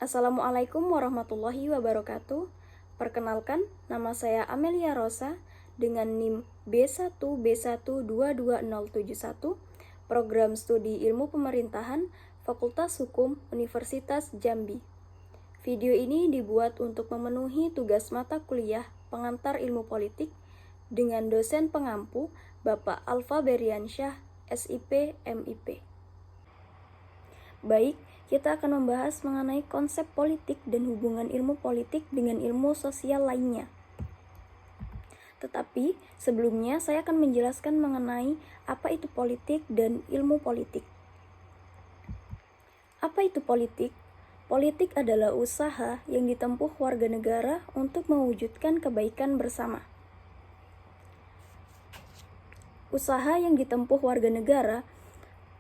Assalamualaikum warahmatullahi wabarakatuh. Perkenalkan, nama saya Amelia Rosa dengan NIM B1B1222071, Program Studi Ilmu Pemerintahan, Fakultas Hukum Universitas Jambi. Video ini dibuat untuk memenuhi tugas mata kuliah pengantar ilmu politik dengan dosen pengampu Bapak Alfa Beriansyah, SIP, MIP. Baik, kita akan membahas mengenai konsep politik dan hubungan ilmu politik dengan ilmu sosial lainnya. Tetapi, sebelumnya saya akan menjelaskan mengenai apa itu politik dan ilmu politik. Apa itu politik? Politik adalah usaha yang ditempuh warga negara untuk mewujudkan kebaikan bersama. Usaha yang ditempuh warga negara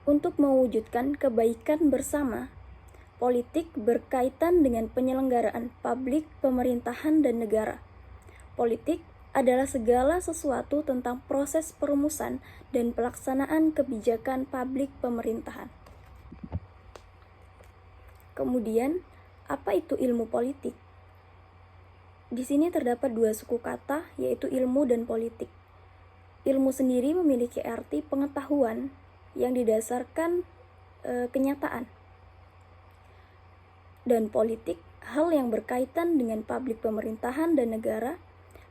untuk mewujudkan kebaikan bersama. Politik berkaitan dengan penyelenggaraan publik, pemerintahan, dan negara. Politik adalah segala sesuatu tentang proses perumusan dan pelaksanaan kebijakan publik pemerintahan. Kemudian, apa itu ilmu politik? Di sini terdapat dua suku kata, yaitu ilmu dan politik. Ilmu sendiri memiliki arti pengetahuan yang didasarkan kenyataan. Dan politik, hal yang berkaitan dengan publik pemerintahan dan negara,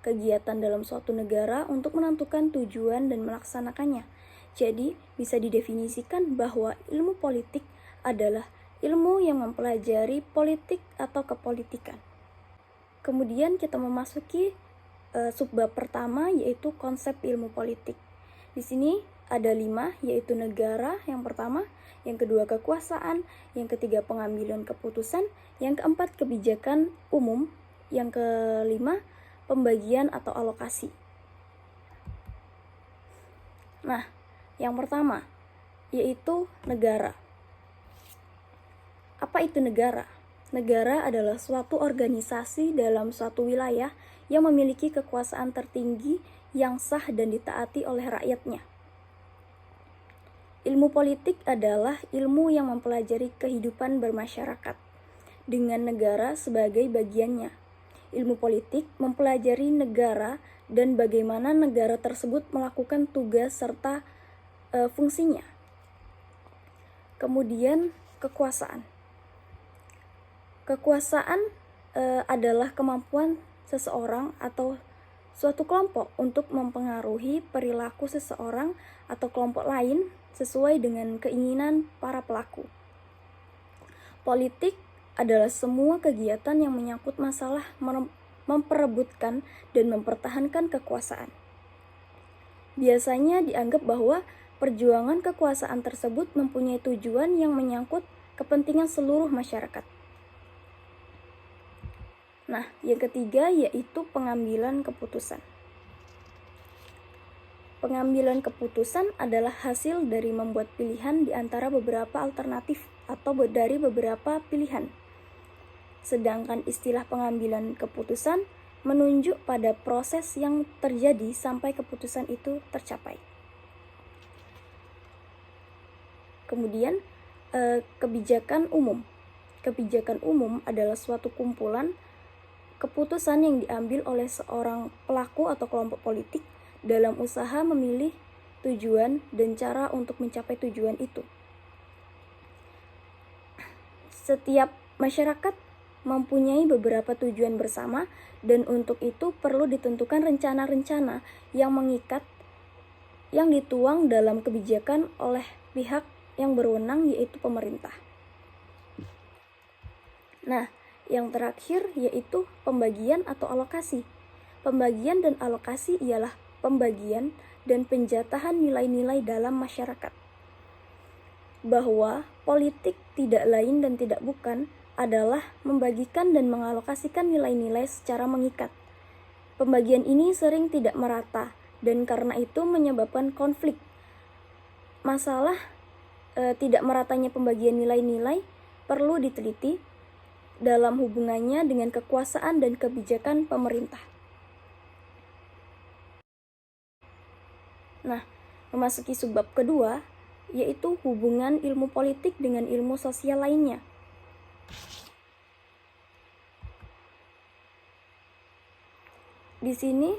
kegiatan dalam suatu negara untuk menentukan tujuan dan melaksanakannya. Jadi, bisa didefinisikan bahwa ilmu politik adalah ilmu yang mempelajari politik atau kepolitikan. Kemudian kita memasuki subbab pertama, yaitu konsep ilmu politik. Di sini ada 5, yaitu negara yang pertama, yang kedua kekuasaan, yang ketiga pengambilan keputusan, yang keempat kebijakan umum, yang kelima pembagian atau alokasi. Nah, yang pertama yaitu negara. Apa itu negara? Negara adalah suatu organisasi dalam suatu wilayah yang memiliki kekuasaan tertinggi yang sah dan ditaati oleh rakyatnya. Ilmu politik adalah ilmu yang mempelajari kehidupan bermasyarakat dengan negara sebagai bagiannya. Ilmu politik mempelajari negara dan bagaimana negara tersebut melakukan tugas serta fungsinya. Kemudian kekuasaan. Kekuasaan adalah kemampuan seseorang atau suatu kelompok untuk mempengaruhi perilaku seseorang atau kelompok lain sesuai dengan keinginan para pelaku. Politik adalah semua kegiatan yang menyangkut masalah memperebutkan dan mempertahankan kekuasaan. Biasanya dianggap bahwa perjuangan kekuasaan tersebut mempunyai tujuan yang menyangkut kepentingan seluruh masyarakat. Nah, yang ketiga yaitu pengambilan keputusan. Pengambilan keputusan adalah hasil dari membuat pilihan di antara beberapa alternatif atau dari beberapa pilihan. Sedangkan istilah pengambilan keputusan menunjuk pada proses yang terjadi sampai keputusan itu tercapai. Kemudian, kebijakan umum. Kebijakan umum adalah suatu kumpulan keputusan yang diambil oleh seorang pelaku atau kelompok politik dalam usaha memilih tujuan dan cara untuk mencapai tujuan itu. Setiap masyarakat mempunyai beberapa tujuan bersama dan untuk itu perlu ditentukan rencana-rencana yang mengikat yang dituang dalam kebijakan oleh pihak yang berwenang, yaitu pemerintah. Nah, yang terakhir yaitu pembagian atau alokasi. Pembagian dan alokasi ialah pembagian dan penjatahan nilai-nilai dalam masyarakat. Bahwa politik tidak lain dan tidak bukan adalah membagikan dan mengalokasikan nilai-nilai secara mengikat. Pembagian ini sering tidak merata dan karena itu menyebabkan konflik. Masalah tidak meratanya pembagian nilai-nilai perlu diteliti dalam hubungannya dengan kekuasaan dan kebijakan pemerintah. Nah, memasuki subbab kedua, yaitu hubungan ilmu politik dengan ilmu sosial lainnya. Di sini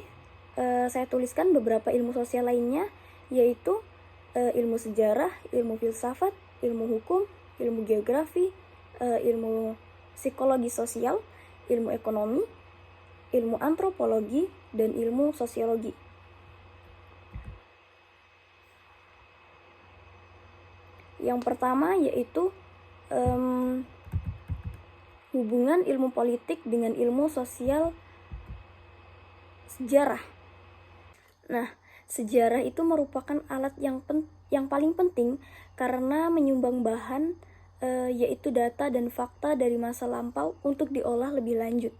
saya tuliskan beberapa ilmu sosial lainnya, yaitu ilmu sejarah, ilmu filsafat, ilmu hukum, ilmu geografi, ilmu psikologi sosial, ilmu ekonomi, ilmu antropologi, dan ilmu sosiologi. Yang pertama yaitu hubungan ilmu politik dengan ilmu sosial sejarah. Nah, sejarah itu merupakan alat yang paling penting karena menyumbang bahan yaitu data dan fakta dari masa lampau untuk diolah lebih lanjut.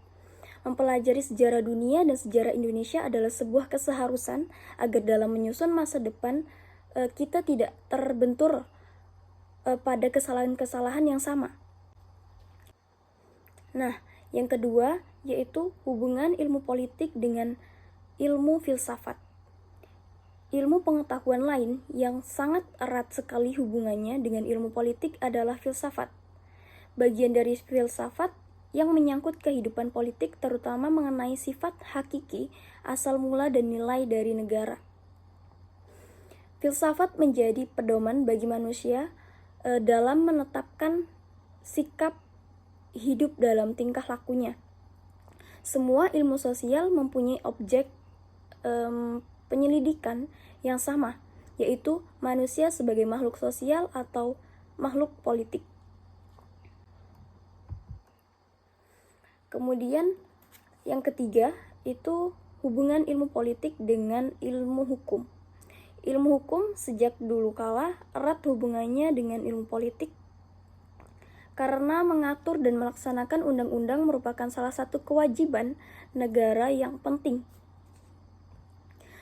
Mempelajari sejarah dunia dan sejarah Indonesia adalah sebuah keseharusan agar dalam menyusun masa depan kita tidak terbentur pada kesalahan-kesalahan yang sama. Nah, yang kedua yaitu hubungan ilmu politik dengan ilmu filsafat. Ilmu pengetahuan lain yang sangat erat sekali hubungannya dengan ilmu politik adalah filsafat. Bagian dari filsafat yang menyangkut kehidupan politik terutama mengenai sifat hakiki, asal mula dan nilai dari negara. Filsafat menjadi pedoman bagi manusia dalam menetapkan sikap hidup dalam tingkah lakunya. Semua ilmu sosial mempunyai objek penyelidikan yang sama, yaitu manusia sebagai makhluk sosial atau makhluk politik. Kemudian yang ketiga itu hubungan ilmu politik dengan ilmu hukum. Ilmu hukum sejak dulu kala erat hubungannya dengan ilmu politik karena mengatur dan melaksanakan undang-undang merupakan salah satu kewajiban negara yang penting.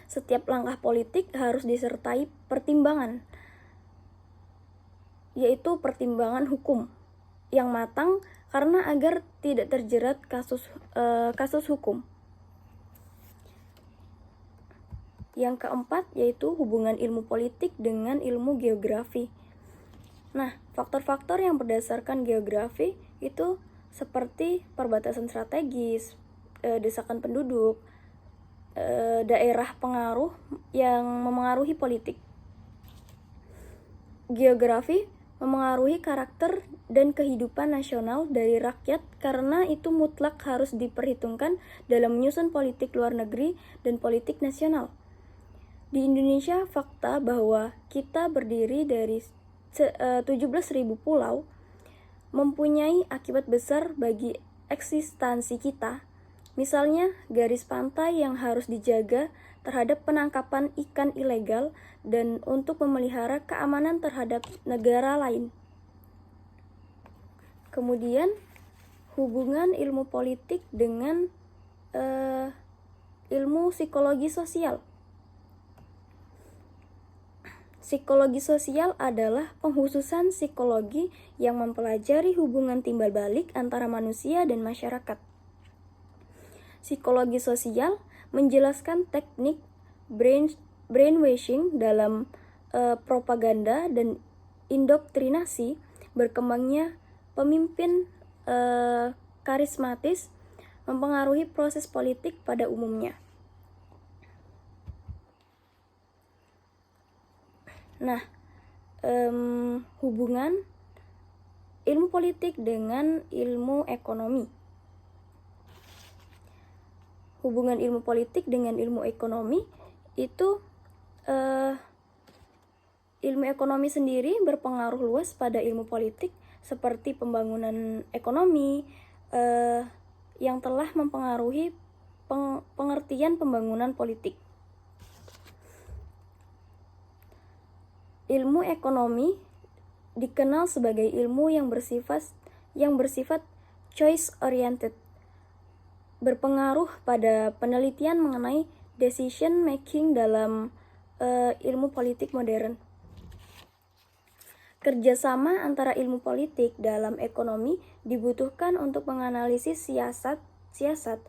Setiap langkah politik harus disertai pertimbangan, yaitu pertimbangan hukum yang matang karena agar tidak terjerat kasus hukum. Yang keempat yaitu hubungan ilmu politik dengan ilmu geografi. Nah, faktor-faktor yang berdasarkan geografi itu seperti perbatasan strategis, desakan penduduk, daerah pengaruh yang memengaruhi politik. Geografi memengaruhi karakter dan kehidupan nasional dari rakyat karena itu mutlak harus diperhitungkan dalam menyusun politik luar negeri dan politik nasional. Di Indonesia, fakta bahwa kita berdiri dari 17.000 pulau mempunyai akibat besar bagi eksistensi kita. Misalnya, garis pantai yang harus dijaga terhadap penangkapan ikan ilegal dan untuk memelihara keamanan terhadap negara lain. Kemudian, hubungan ilmu politik dengan ilmu psikologi sosial. Psikologi sosial adalah pengkhususan psikologi yang mempelajari hubungan timbal balik antara manusia dan masyarakat. Psikologi sosial menjelaskan teknik brainwashing dalam propaganda dan indoktrinasi, berkembangnya pemimpin karismatis mempengaruhi proses politik pada umumnya. Nah, hubungan ilmu politik dengan ilmu ekonomi. Hubungan ilmu politik dengan ilmu ekonomi itu ilmu ekonomi sendiri berpengaruh luas pada ilmu politik seperti pembangunan ekonomi yang telah mempengaruhi pengertian pembangunan politik. Ilmu ekonomi dikenal sebagai ilmu yang bersifat choice oriented, berpengaruh pada penelitian mengenai decision making dalam ilmu politik modern. Kerjasama antara ilmu politik dalam ekonomi dibutuhkan untuk menganalisis siasat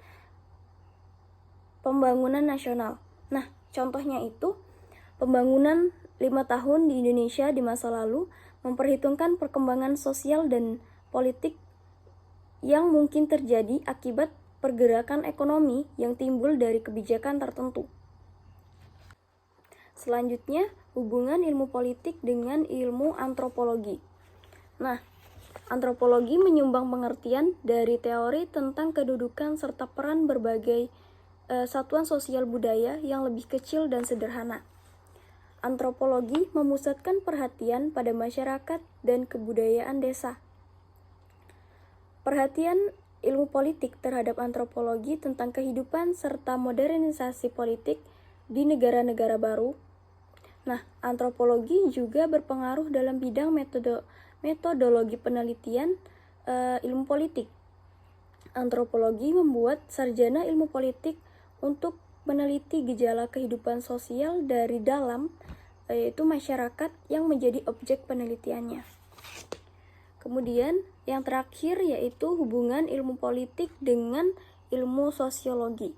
pembangunan nasional. Nah, contohnya itu pembangunan 5 tahun di Indonesia di masa lalu memperhitungkan perkembangan sosial dan politik yang mungkin terjadi akibat pergerakan ekonomi yang timbul dari kebijakan tertentu. Selanjutnya, hubungan ilmu politik dengan ilmu antropologi. Nah, antropologi menyumbang pengertian dari teori tentang kedudukan serta peran berbagai satuan sosial budaya yang lebih kecil dan sederhana. Antropologi memusatkan perhatian pada masyarakat dan kebudayaan desa. Perhatian ilmu politik terhadap antropologi tentang kehidupan serta modernisasi politik di negara-negara baru. Nah, antropologi juga berpengaruh dalam bidang metodologi penelitian ilmu politik. Antropologi membuat sarjana ilmu politik untuk meneliti gejala kehidupan sosial dari dalam, yaitu masyarakat yang menjadi objek penelitiannya. Kemudian yang terakhir yaitu hubungan ilmu politik dengan ilmu sosiologi.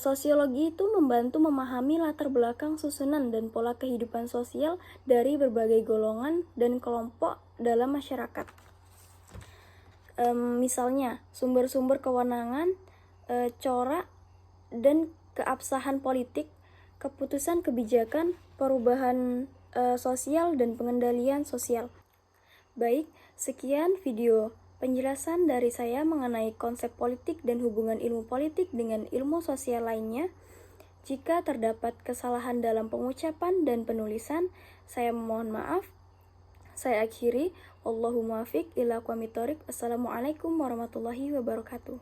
Sosiologi itu membantu memahami latar belakang susunan dan pola kehidupan sosial dari berbagai golongan dan kelompok dalam masyarakat. Misalnya, sumber-sumber kewenangan, corak dan keabsahan politik, keputusan kebijakan, perubahan sosial, dan pengendalian sosial. Baik, sekian video penjelasan dari saya mengenai konsep politik dan hubungan ilmu politik dengan ilmu sosial lainnya. Jika terdapat kesalahan dalam pengucapan dan penulisan, saya mohon maaf. Saya akhiri. Wallahul muwaffiq ila aqwamit thoriq. Assalamualaikum warahmatullahi wabarakatuh.